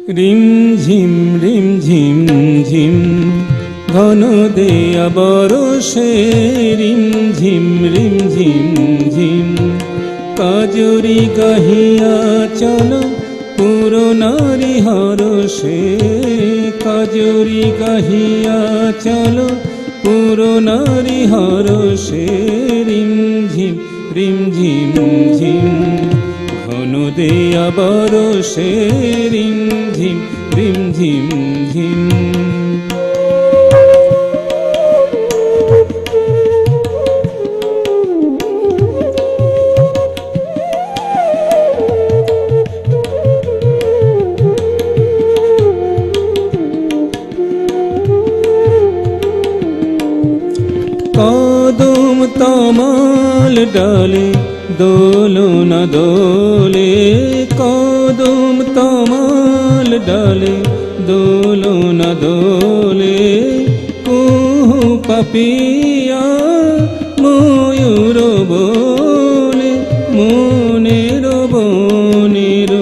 রিম ঝিম ঝিম ঘন দেয়া বরষে রিম ঝিম ঝিম কাজরি গাহিয়া চল পুরনারি হরষে কাজরি গাহিয়া চল পুরনারি হরষে রিম ঝিম ঘন দেয়া বরষে রিম ঝিম কদম তমাল ডালে দোলনা দোলে কদম তমাল ডালে দোলনা দোলে কুহু পাপিয়া ময়ূর বলে মনের বনের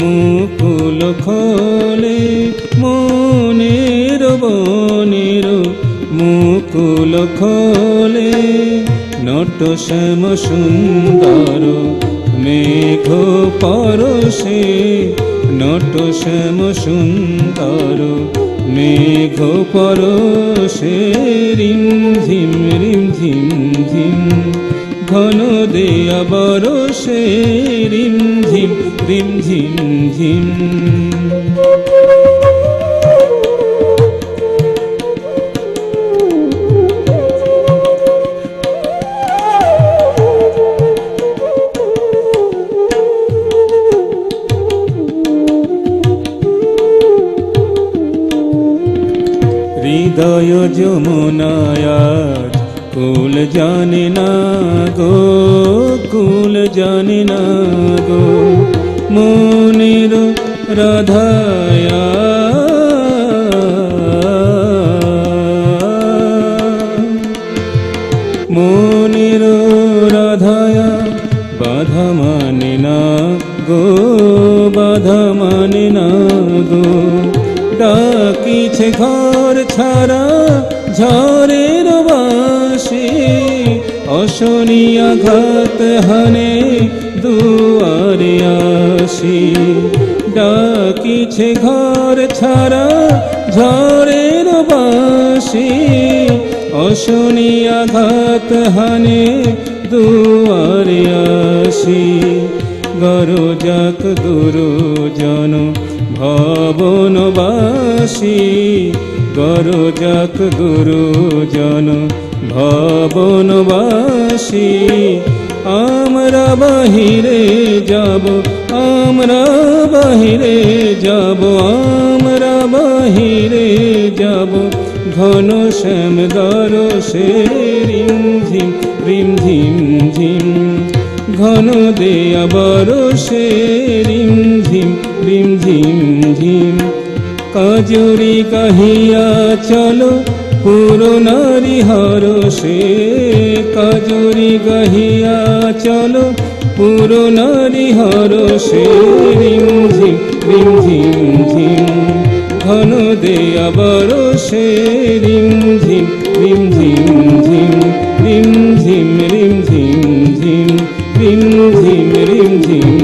মুকুল খোলে মনের বনের মুকুল খোলে নট শ্যাম সুন্দর মেঘ পরশে নট শ্যাম সুন্দর মেঘ পরশে রিম ঝিম ঘন দেয়া বরষে রিম ঝিম হৃদয় যমুনায়াজ কুল জানে না গো কুল জানে না গো মনের রাধায়া মনের রাধায়া বাধা মানে না গো বাধা মানে না গো ডাকিছে ঘর ছাড়া ঝড়ের বাসি অশনি আঘাত হানে দুয়ারে আসি ডাকিছে ঘর ছাড়া ঝড়ের বাসি অশনি আঘাত হানে দুয়ারে আসি গরজাক দুরজন ভবনবাসী গরজাক গুরুজন ভবনবাসী আমরা বাহিরে যাব আমরা বাহিরে যাব আমরা বাহিরে যাব ঘন শ্যাম দরশে রিম ঝিম ঘন দেয়া বরষে রিম ঝিম কাজরি গাহিয়া চলো পুরনারি হরষে কাজরি গাহিয়া চলো পুরনারি হরষে রিম ঝিম ঘন দেয়া বরষে রিম ঝিম রিম ঝিম রিম ঝিম